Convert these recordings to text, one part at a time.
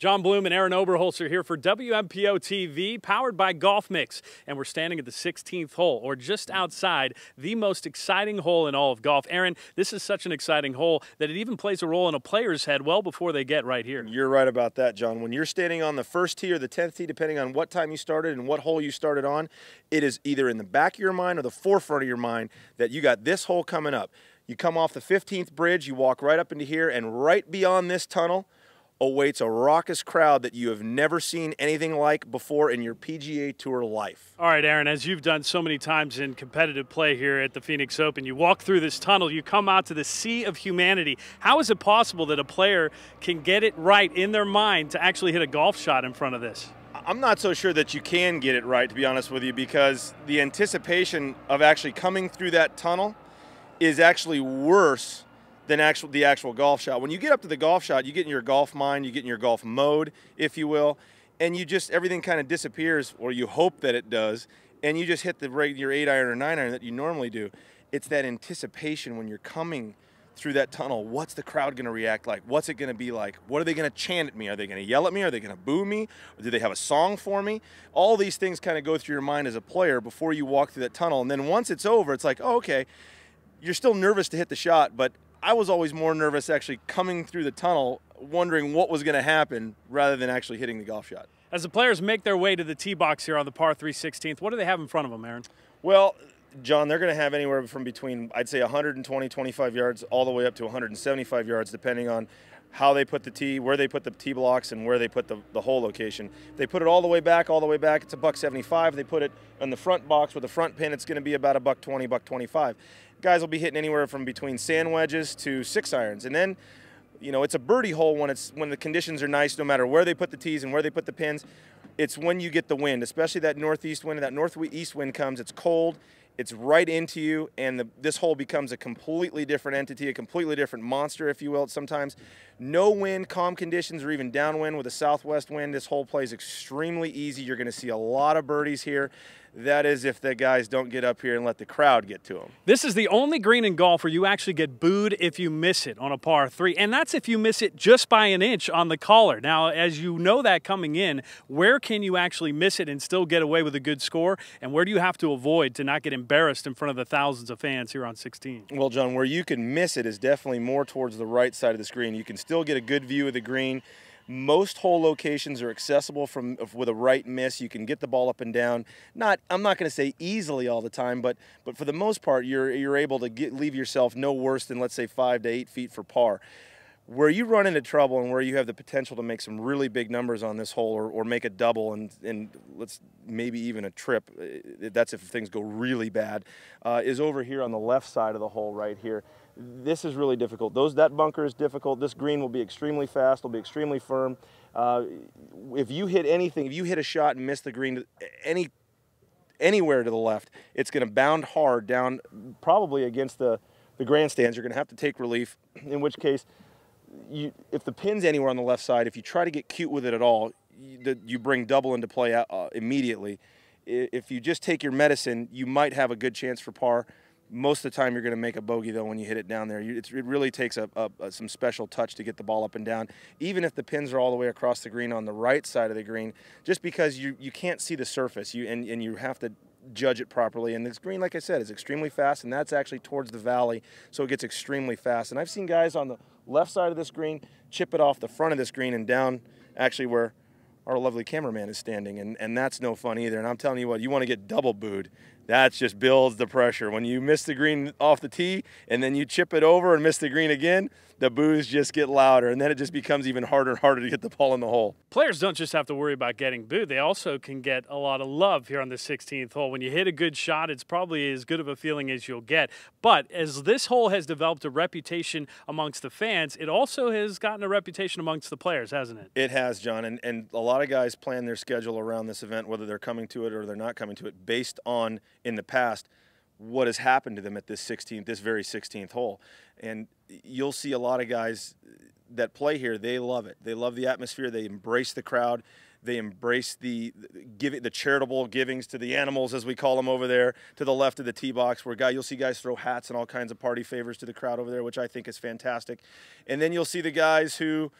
John Bloom and Arron Oberholser here for WMPO-TV, powered by Golf Mix. And we're standing at the 16th hole, or just outside the most exciting hole in all of golf. Arron, this is such an exciting hole that it even plays a role in a player's head well before they get right here. You're right about that, John. When you're standing on the first tee or the 10th tee, depending on what time you started and what hole you started on, it is either in the back of your mind or the forefront of your mind that you got this hole coming up. You come off the 15th bridge, you walk right up into here, and right beyond this tunnel awaits a raucous crowd that you have never seen anything like before in your PGA Tour life. All right, Arron, as you've done so many times in competitive play here at the Phoenix Open, you walk through this tunnel, you come out to the sea of humanity. How is it possible that a player can get it right in their mind to actually hit a golf shot in front of this? I'm not so sure that you can get it right, to be honest with you, because the anticipation of actually coming through that tunnel is actually worse than the actual golf shot. When you get up to the golf shot, you get in your golf mind, you get in your golf mode, if you will, and you just, everything kind of disappears, or you hope that it does, and you just hit your 8-iron or 9-iron that you normally do. It's that anticipation when you're coming through that tunnel. What's the crowd going to react like? What's it going to be like? What are they going to chant at me? Are they going to yell at me? Are they going to boo me? Or do they have a song for me? All these things kind of go through your mind as a player before you walk through that tunnel, and then once it's over, it's like, oh, okay, you're still nervous to hit the shot, but I was always more nervous actually coming through the tunnel, wondering what was going to happen rather than actually hitting the golf shot. As the players make their way to the tee box here on the par 3 16th, what do they have in front of them, Arron? Well, John, they're going to have anywhere from between, I'd say, 120, 25 yards all the way up to 175 yards, depending on how they put the tee, where they put the tee blocks, and where they put the hole location. If they put it all the way back, it's $175. If they put it on the front box with a front pin, it's going to be about $120, $125. Guys will be hitting anywhere from between sand wedges to 6-irons, and then, you know, it's a birdie hole when the conditions are nice, no matter where they put the tees and where they put the pins. It's when you get the wind, especially that northeast wind. That northeast wind comes, it's cold, it's right into you, and this hole becomes a completely different entity, a completely different monster, if you will. Sometimes no wind, calm conditions, or even downwind with a southwest wind, this hole plays extremely easy. You're going to see a lot of birdies here. That is if the guys don't get up here and let the crowd get to them. This is the only green in golf where you actually get booed if you miss it on a par 3, and that's if you miss it just by an inch on the collar. Now, as you know that coming in, where can you actually miss it and still get away with a good score, and where do you have to avoid to not get embarrassed in front of the thousands of fans here on 16? Well, John, where you can miss it is definitely more towards the right side of the screen. You can still get a good view of the green. Most hole locations are accessible with a right miss. You can get the ball up and down. I'm not going to say easily all the time, but for the most part, you're able to leave yourself no worse than, let's say, 5 to 8 feet for par. Where you run into trouble and where you have the potential to make some really big numbers on this hole, or make a double and let's maybe even a trip, that's if things go really bad, is over here on the left side of the hole right here. This is really difficult. That bunker is difficult. This green will be extremely fast, will be extremely firm. If you hit anything, if you hit a shot and miss the green anywhere to the left, it's going to bound hard down, probably against the grandstands. You're going to have to take relief, in which case, if the pin's anywhere on the left side, if you try to get cute with it at all, you bring double into play immediately. If you just take your medicine, you might have a good chance for par. Most of the time, you're going to make a bogey, though, when you hit it down there. It really takes some special touch to get the ball up and down, even if the pins are all the way across the green on the right side of the green, just because you can't see the surface, and you have to judge it properly. And this green, like I said, is extremely fast, and that's actually towards the valley, so it gets extremely fast. And I've seen guys on the left side of this green chip it off the front of this green and down actually where our lovely cameraman is standing, and that's no fun either. And I'm telling you what, you want to get double booed. That just builds the pressure. When you miss the green off the tee and then you chip it over and miss the green again, the boos just get louder, and then it just becomes even harder and harder to get the ball in the hole. Players don't just have to worry about getting booed. They also can get a lot of love here on the 16th hole. When you hit a good shot, it's probably as good of a feeling as you'll get. But as this hole has developed a reputation amongst the fans, it also has gotten a reputation amongst the players, hasn't it? It has, John, and a lot of guys plan their schedule around this event, whether they're coming to it or they're not coming to it, based on, in the past, what has happened to them at this very 16th hole. And you'll see a lot of guys that play here, they love it. They love the atmosphere. They embrace the crowd. They embrace the charitable givings to the animals, as we call them over there, to the left of the tee box, where you'll see guys throw hats and all kinds of party favors to the crowd over there, which I think is fantastic. And then you'll see the guys who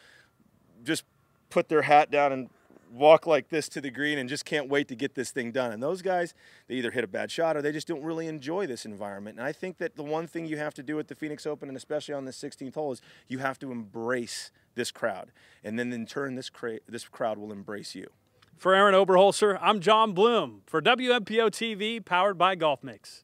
just put their hat down and walk like this to the green and just can't wait to get this thing done. And those guys, they either hit a bad shot or they just don't really enjoy this environment. And I think that the one thing you have to do at the Phoenix Open, and especially on the 16th hole, is you have to embrace this crowd. And then in turn, this crowd will embrace you. For Arron Oberholser, I'm John Bloom for WMPO-TV, powered by Golf Mix.